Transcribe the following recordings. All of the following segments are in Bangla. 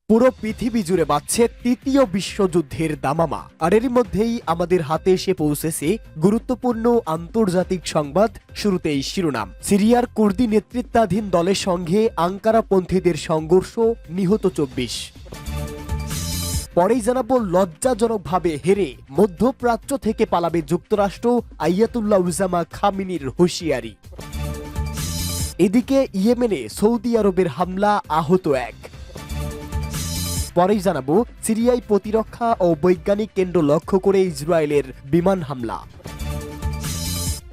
পুরো পৃথিবী জুড়ে বাজছে তৃতীয় বিশ্বযুদ্ধের দামামা। আর এরই মধ্যেই আমাদের হাতে এসে পৌঁছেছে গুরুত্বপূর্ণ আন্তর্জাতিক সংবাদ। শুরুতেই শিরোনাম, সিরিয়ার কুর্দি নেতৃত্বাধীন দলের সঙ্গে আঙ্কারাপন্থীদের সংঘর্ষ, নিহত 24। পরেই জানাবো, লজ্জাজনকভাবে হেরে মধ্যপ্রাচ্য থেকে পালাবে যুক্তরাষ্ট্র, আয়াতুল্লাহ উজামা খামেনির হুঁশিয়ারি। এদিকে ইয়েমেনে সৌদি আরবের হামলা, আহত 1। পরেই জানাবো, সিরিয়ায় প্রতিরক্ষা ও বৈজ্ঞানিক কেন্দ্র লক্ষ্য করে ইসরায়েলের বিমান হামলা।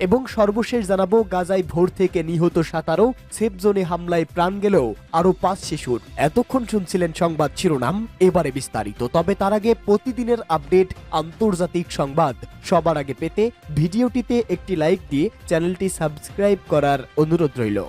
এবং সর্বশেষ জানাবো, গাজায় ভোর থেকে নিহত 17, সেফ জোনে হামলায় প্রাণ গেলেও আরো 5 শিশুর। এতক্ষণ শুনছিলেন সংবাদ শিরোনাম, এবারে বিস্তারিত। তবে তার আগে প্রতিদিনের আপডেট আন্তর্জাতিক সংবাদ সবার আগে পেতে ভিডিওটিতে একটি লাইক দিয়ে চ্যানেলটি সাবস্ক্রাইব করার অনুরোধ রইল।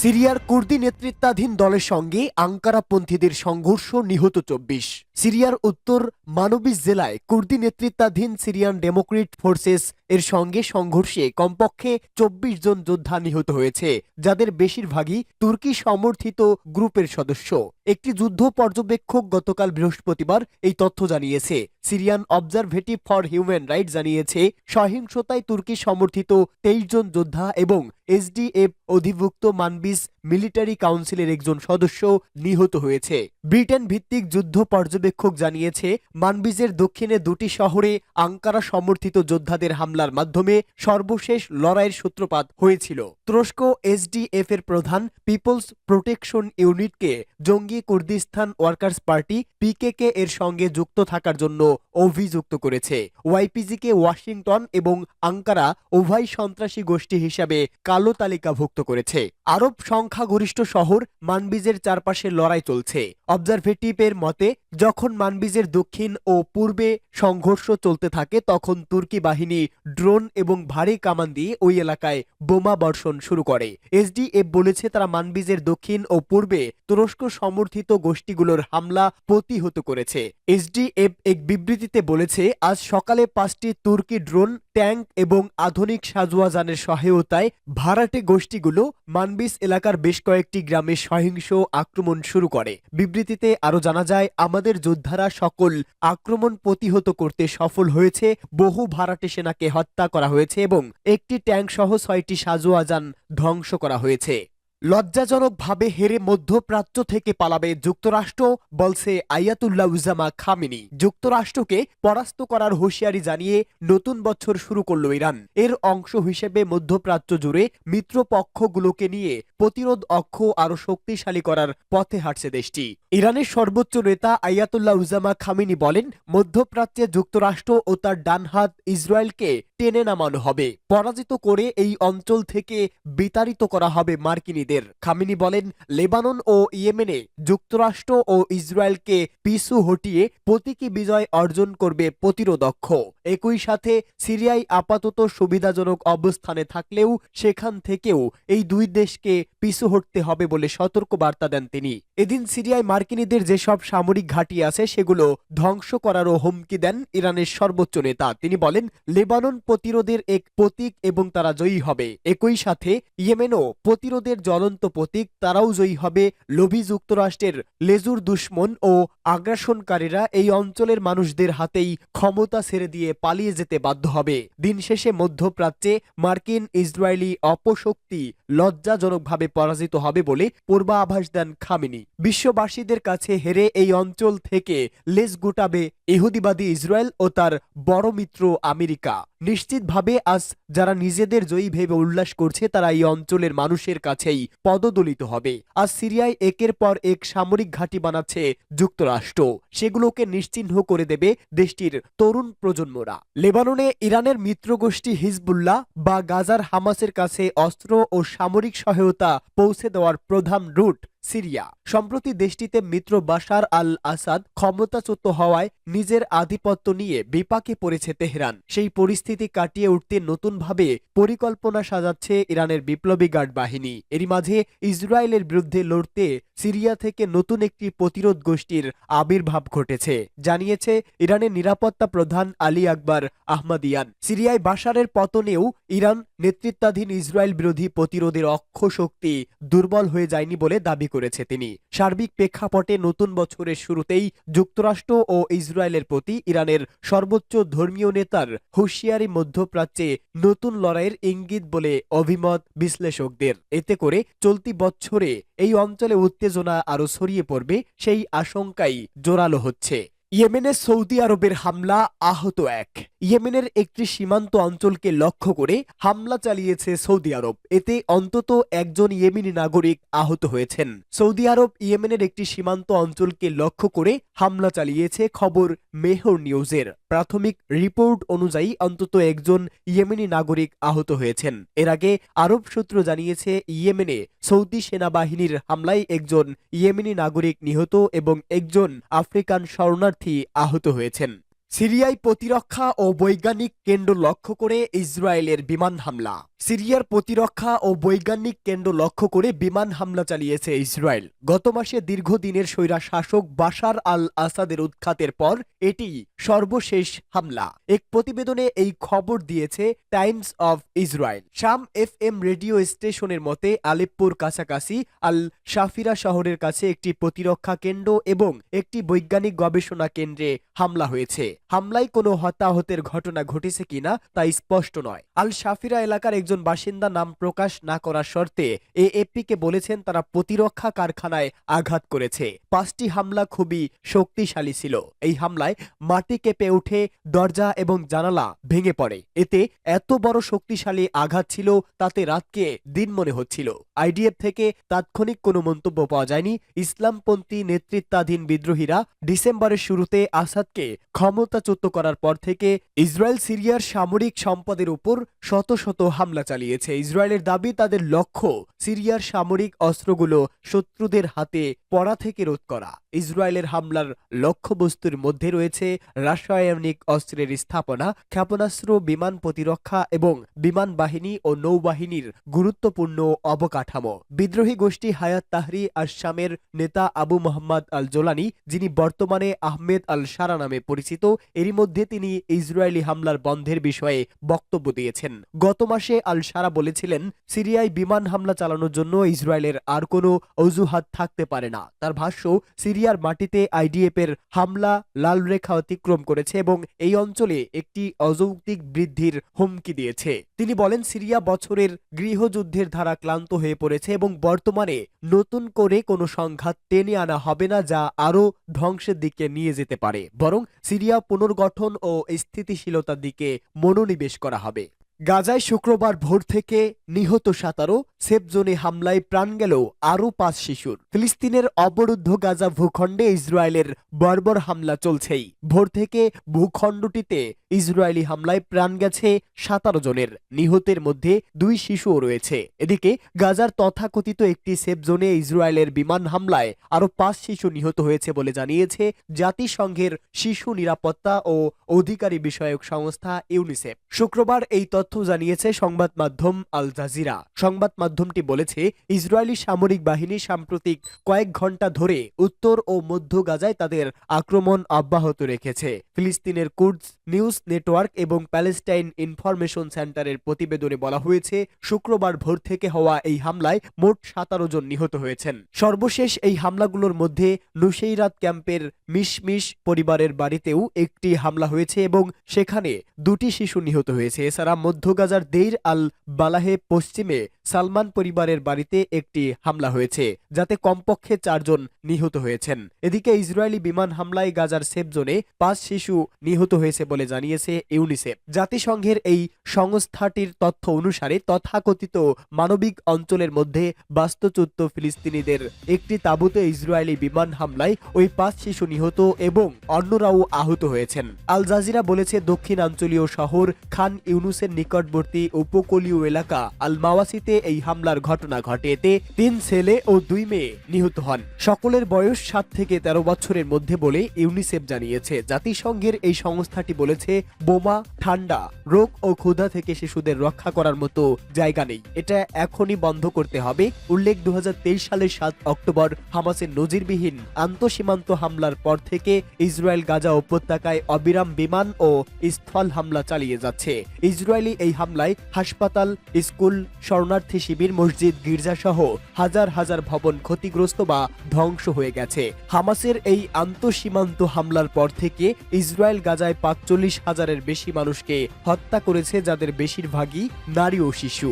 সিরিয়ার কুর্দি নেতৃত্বাধীন দলের সঙ্গে আঙ্কারাপন্থীদের সংঘর্ষ, নিহত 24। সিরিয়ার উত্তর মানবিজ জেলায় কুর্দি নেতৃত্বাধীন সিরিয়ান ডেমোক্রেট ফোর্সেস এর সঙ্গে সংঘর্ষে কমপক্ষে 24 জন যোদ্ধা নিহত হয়েছে, যাদের বেশিরভাগই তুর্কি সমর্থিত গ্রুপের সদস্য। একটি যুদ্ধ পর্যবেক্ষক গতকাল বৃহস্পতিবার এই তথ্য জানিয়েছে। সিরিয়ান অবজারভেটিভ ফর হিউম্যান রাইটস জানিয়েছে, সহিংসতায় তুর্কি সমর্থিত 23 জন যোদ্ধা এবং এসডিএফ অধিভুক্ত মানবিজ মিলিটারি কাউন্সিলের একজন সদস্য নিহত হয়েছে। ব্রিটেন ভিত্তিক যুদ্ধ পর্যবেক্ষক জানিয়েছে, মানবিজের দক্ষিণে 2টি শহরে আঙ্কারা সমর্থিত যোদ্ধাদের হামলার মাধ্যমে সর্বশেষ লড়াইয়ের সূত্রপাত হয়েছিল। তুরস্ক এসডিএফ এর প্রধান পিপলস প্রোটেকশন ইউনিটকে জঙ্গি কুর্দিস্তান ওয়ার্কার্স পার্টি পিকেকে এর সঙ্গে যুক্ত থাকার জন্য অভিযুক্ত করেছে। ওয়াইপিজিকে ওয়াশিংটন এবং আঙ্কারা উভয় সন্ত্রাসী গোষ্ঠী হিসাবে কালো তালিকাভুক্ত করেছে। আরব সংখ্যাগরিষ্ঠ শহর মানবিজের চারপাশে লড়াই চলছে। অবজারভেটিভের মতে, যখন মানবিজের দক্ষিণ ও পূর্বে সংঘর্ষ চলতে থাকে, তখন তুর্কি বাহিনী ড্রোন এবং ভারী কামান দিয়ে ওই এলাকায় বোমা বর্ষণ শুরু করে। এসডিএফ বলেছে, তারা মানবিজের দক্ষিণ ও পূর্বে তুরস্ক সমর্থিত গোষ্ঠীগুলোর হামলা প্রতিহত করেছে। এসডিএফ এক বিবৃতিতে বলেছে, আজ সকালে 5টি তুর্কি ড্রোন, ট্যাঙ্ক এবং আধুনিক সাজোয়াজানের সহায়তায় ভাড়াটে গোষ্ঠীগুলো মানবিজ এলাকার বেশ কয়েকটি গ্রামে সহিংস আক্রমণ শুরু করে। বিবৃতিতে আরও জানা যায়, আমাদের যোদ্ধারা সকল আক্রমণ প্রতিহত করতে সফল হয়েছে। বহু ভাড়াটে সেনাকে হত্যা করা হয়েছে এবং একটি ট্যাঙ্ক সহ 6টি সাজোয়াজান ধ্বংস করা হয়েছে। লজ্জাজনকভাবে হেরে মধ্যপ্রাচ্য থেকে পালাবে যুক্তরাষ্ট্র, বলছে আয়াতুল্লাহ উজামা খামেনি। যুক্তরাষ্ট্রকে পরাস্ত করার হুঁশিয়ারি জানিয়ে নতুন বছর শুরু করল ইরান। এর অংশ হিসেবে মধ্যপ্রাচ্য জুড়ে মিত্রপক্ষগুলোকে নিয়ে প্রতিরোধ অক্ষ আরও শক্তিশালী করার পথে হাঁটছে দেশটি। ইরানের সর্বোচ্চ নেতা আয়াতুল্লাহ উজামা খামেনি বলেন, মধ্যপ্রাচ্যে যুক্তরাষ্ট্র ও তার ডানহাত ইসরায়েলকে টেনে নামানো হবে। পরাজিত করে এই অঞ্চল থেকে বিতাড়িত করা হবে মার্কিনীদের। খামেনি বলেন, লেবানন ও ইয়েমেনে যুক্তরাষ্ট্র ও ইসরায়েলকে পিছু হটিয়ে প্রতীকী বিজয় অর্জন করবে প্রতিরোধক্ষ। একই সাথে সিরিয়ায় আপাতত সুবিধাজনক অবস্থানে থাকলেও সেখান থেকেও এই দুই দেশকে পিছু হটতে হবে বলে সতর্ক বার্তা দেন তিনি। এদিন সিরিয়ায় মার্কিনীদের যেসব সামরিক ঘাঁটি আছে সেগুলো ধ্বংস করারও হুমকি দেন ইরানের সর্বোচ্চ নেতা। তিনি বলেন, লেবানন প্রতিরোধের এক প্রতীক এবং তারা জয়ী হবে। একই সাথে ইয়েমেনও প্রতিরোধের জ্বলন্ত প্রতীক, তারাও জয়ী হবে। লোভী যুক্তরাষ্ট্রের লেজুর দুশ্মন ও আগ্রাসনকারীরা এই অঞ্চলের মানুষদের হাতেই ক্ষমতা ছেড়ে দিয়ে পালিয়ে যেতে বাধ্য হবে। দিন শেষে মধ্যপ্রাচ্যে মার্কিন ইসরায়েলি অপশক্তি লজ্জাজনকভাবে পরাজিত হবে বলে পূর্বাভাস দেন খামেনি। বিশ্ববাসীদের কাছে হেরে এই অঞ্চল থেকে লেজ গুটাবে ইহুদিবাদী ইসরায়েল ও তার বড় মিত্র আমেরিকা। নিশ্চিতভাবে আজ যারা নিজেদের জয়ী ভেবে উল্লাস করছে, তারা এই অঞ্চলের মানুষের কাছেই পদদলিত হবে। আজ সিরিয়ায় একের পর এক সামরিক ঘাঁটি বানাচ্ছে যুক্তরাষ্ট্র। সেগুলোকে নিশ্চিহ্ন করে দেবে দেশটির তরুণ প্রজন্মরা। লেবাননে ইরানের মিত্রগোষ্ঠী হিজবুল্লাহ বা গাজার হামাসের কাছে অস্ত্র ও সামরিক সহায়তা পৌঁছে দেওয়ার প্রধান রুট সিরিয়া। সম্প্রতি দেশটিতে মিত্র বাশার আল আসাদ ক্ষমতাচ্যুত হওয়ায় নিজের আধিপত্য নিয়ে বিপাকে পড়েছে তেহরান। সেই পরিস্থিতি কাটিয়ে উঠতে নতুনভাবে পরিকল্পনা সাজাচ্ছে ইরানের বিপ্লবী গার্ড বাহিনী। এরই মাঝে ইসরায়েলের বিরুদ্ধে লড়তে সিরিয়া থেকে নতুন একটি প্রতিরোধ গোষ্ঠীর আবির্ভাব ঘটেছে, জানিয়েছে ইরানের নিরাপত্তা প্রধান আলী আকবর আহমদিয়ান। সিরিয়ায় বাশারের পতনেও ইরান নেতৃত্বাধীন ইসরায়েল বিরোধী প্রতিরোধের অক্ষ শক্তি দুর্বল হয়ে যায়নি বলে দাবি করেছে তিনি। সার্বিক প্রেক্ষাপটে নতুন বছরের শুরুতেই যুক্তরাষ্ট্র ও ইসরায়েলের প্রতি ইরানের সর্বোচ্চ ধর্মীয় নেতার হুঁশিয়ারি মধ্যপ্রাচ্যে নতুন লড়াইয়ের ইঙ্গিত বলে অভিমত বিশ্লেষকদের। এতে করে চলতি বছরে এই অঞ্চলে উত্তেজনা আরও ছড়িয়ে পড়বে সেই আশঙ্কাই জোরালো হচ্ছে। ইয়েমেনে সৌদি আরবের হামলা, আহত এক। ইয়েমেনের একটি সীমান্ত অঞ্চলকে লক্ষ্য করে হামলা চালিয়েছে সৌদি আরব। এতে অন্তত একজন ইয়েমেনি নাগরিক আহত হয়েছেন। সৌদি আরব ইয়েমেনের একটি সীমান্ত অঞ্চলকে লক্ষ্য করে হামলা চালিয়েছে, খবর মেহর নিউজের। প্রাথমিক রিপোর্ট অনুযায়ী অন্তত একজন ইয়েমেনি নাগরিক আহত হয়েছেন। এর আগে আরব সূত্র জানিয়েছে ইয়েমেনে সৌদি সেনাবাহিনীর হামলায় একজন ইয়েমেনি নাগরিক নিহত এবং একজন আফ্রিকান শরণার্থী আহত হয়েছেন। সিরিয়ায় প্রতিরক্ষা ও বৈজ্ঞানিক কেন্দ্র লক্ষ্য করে ইসরায়েলের বিমান হামলা। সিরিয়ার প্রতিরক্ষা ও বৈজ্ঞানিক কেন্দ্র লক্ষ্য করে বিমান হামলা চালিয়েছে ইসরায়েল। গত মাসে দীর্ঘদিনের স্বৈরা শাসক বাশার আল আসাদের উৎখাতের পর এটি সর্বশেষ হামলা। এক প্রতিবেদনে এই খবর দিয়েছে টাইমস অফ ইসরায়েল। শাম FM রেডিও স্টেশনের মতে আলেপ্পোর কাছাকাছি আল শাফিরা শহরের কাছে একটি প্রতিরক্ষা কেন্দ্র এবং একটি বৈজ্ঞানিক গবেষণা কেন্দ্রে হামলা হয়েছে। হামলায় কোনো হতাহতের ঘটনা ঘটেছে কিনা তা স্পষ্ট নয়। আল শাফিরা এলাকার একজন বাসিন্দা নাম প্রকাশ না করার শর্তে AFP-কে বলেছেন তারা প্রতিরক্ষা কারখানায় আঘাত করেছে। 5টি হামলা খুবই শক্তিশালী ছিল। এই হামলায় মাটি কেঁপে উঠে দরজা এবং জানালা ভেঙে পড়ে। এতে এত বড় শক্তিশালী আঘাত ছিল তাতে রাতকে দিন মনে হচ্ছিল। IDF থেকে তাৎক্ষণিক কোনো মন্তব্য পাওয়া যায়নি। ইসলামপন্থী নেতৃত্বাধীন বিদ্রোহীরা ডিসেম্বরের শুরুতে আসাদকে ক্ষমতাচ্যুত করার পর থেকে ইসরায়েল সিরিয়ার সামরিক সম্পদের উপর শত শত হামলা চালিয়েছে। ইসরায়েলের দাবি তাদের লক্ষ্য সিরিয়ার সামরিক অস্ত্রগুলো শত্রুদের হাতে পড়া থেকে রোধ করা। ইসরায়েলের হামলার লক্ষ্যবস্তুর মধ্যে রয়েছে রাসায়নিক অস্ত্রের স্থাপনা, ক্ষেপণাস্ত্র, বিমান প্রতিরক্ষা এবং বিমান বাহিনী ও নৌবাহিনীর গুরুত্বপূর্ণ অবকাঠামো। বিদ্রোহী গোষ্ঠী হায়াত তাহরি আশ-শামের নেতা আবু মোহাম্মদ আল জোলানি, যিনি বর্তমানে আহমেদ আল শারা নামে পরিচিত, এরই মধ্যে তিনি ইসরায়েলি হামলার বন্ধের বিষয়ে বক্তব্য দিয়েছেন। গত মাসে আল শারা বলেছিলেন সিরিয়ায় বিমান হামলা চালানোর জন্য ইসরায়েলের আর কোনো অজুহাত থাকতে পারে না। তার ভাষ্য, সিরিয়ার মাটিতে IDF-এর হামলা লাল রেখা অতিক্রম করেছে এবং এই অঞ্চলে একটি অযৌক্তিক বৃদ্ধির হুমকি দিয়েছে। তিনি বলেন সিরিয়া বছরের গৃহযুদ্ধের ধারা ক্লান্ত হয়ে পড়েছে এবং বর্তমানে নতুন করে কোনো সংঘাত টেনে আনা হবে না যা আরও ধ্বংসের দিকে নিয়ে যেতে পারে, বরং সিরিয়া পুনর্গঠন ও স্থিতিশীলতার দিকে মনোনিবেশ করা হবে। গাজায় শুক্রবার ভোর থেকে নিহত 17, সেফ জোনে হামলায় প্রাণ গেল আরও 5 শিশুর। ফিলিস্তিনের অবরুদ্ধ গাজা ভূখণ্ডে ইসরায়েলের বর্বর হামলা চলছেই। ভোর থেকে ভূখণ্ডটিতে ইসরায়েলি হামলায় প্রাণ গেছে 17 জনের। নিহতের মধ্যে 2 শিশুও রয়েছে। এদিকে গাজার তথাকথিত একটি সেফ জোনে ইসরায়েলের বিমান হামলায় আরও 5 শিশু নিহত হয়েছে বলে জানিয়েছে জাতিসংঘের শিশু নিরাপত্তা ও অধিকারী বিষয়ক সংস্থা ইউনিসেফ। শুক্রবার এই তথ্য জানিয়েছে সংবাদ মাধ্যম আল জাজিরা। সংবাদ মাধ্যমটি বলেছে ইসরায়েলি সামরিক বাহিনী সাম্প্রতিক কয়েক ঘন্টা ধরে উত্তর ও মধ্য গাজায় তাদের আক্রমণ অব্যাহত রেখেছে। ফিলিস্তিনের কুডস নিউজ নেটওয়ার্ক এবং প্যালেস্টাইন ইনফরমেশন সেন্টারের প্রতিবেদনে বলা হয়েছে শুক্রবার ভোর থেকে হওয়া এই হামলায় মোট 17 জন নিহত হয়েছেন। সর্বশেষ এই হামলাগুলোর মধ্যে নুসেইরাত ক্যাম্পের মিশমিশ পরিবারের বাড়িতেও একটি হামলা হয়েছে এবং সেখানে 2টি শিশু নিহত হয়েছে। এছাড়া মধ্য গাজার দেইর আল বালাহে পশ্চিমে সালমান পরিবারের বাড়িতে একটি হামলা হয়েছে, যাতে কমপক্ষে 4 জন নিহত হয়েছেন। এদিকে ইসরায়েলি বিমান হামলায় গাজার সেফ জোনে 5 শিশু নিহত হয়েছে বলে জানিয়েছে ইউনিসেফ। জাতিসংঘের এই সংস্থাটির তথ্য অনুসারে তথাকথিত মানবিক অঞ্চলের মধ্যে বাস্তুচ্যুত ফিলিস্তিনিদের একটি তাঁবুতে ইসরায়েলি বিমান হামলায় ওই 5 শিশু নিহত এবং অন্যরাও আহত হয়েছেন। আল জাজিরা বলেছে দক্ষিণাঞ্চলীয় শহর খান ইউনুসের নিকটবর্তী উপকূলীয় এলাকা আল মাওয়াসিতে এই হামলার ঘটনা ঘটে। এতে 3 ছেলে ও 2 মেয়ে নিহত হন। সকলের বয়স 7 থেকে 13 বছরের মধ্যে বলে ইউনিসেফ জানিয়েছে। জাতিসংঘের এই সংস্থাটি বলেছে, বোমা, ঠান্ডা, রোগ ও ক্ষুধা থেকে শিশুদের রক্ষা করার মতো জায়গা নেই। এটা এখনই বন্ধ করতে হবে। উল্লেখ 2023 সালের 7 অক্টোবর হামাসের নজিরবিহীন আন্তঃসীমান্ত হামলার পর থেকে ইসরায়েল গাজা উপত্যকায় অবিরাম বিমান ও স্থল হামলা চালিয়ে যাচ্ছে। ইসরায়েলি এই হামলায় হাসপাতাল, স্কুল, শরণার্থী শিবির, মসজিদ, গির্জা সহ হাজার হাজার ভবন ক্ষতিগ্রস্ত বা ধ্বংস হয়ে গেছে। হামাসের এই আন্তঃসীমান্ত হামলার পর থেকে ইসরায়েল গাজায় 45,000-এর বেশি মানুষকে হত্যা করেছে, যাদের বেশিরভাগই নারী ও শিশু।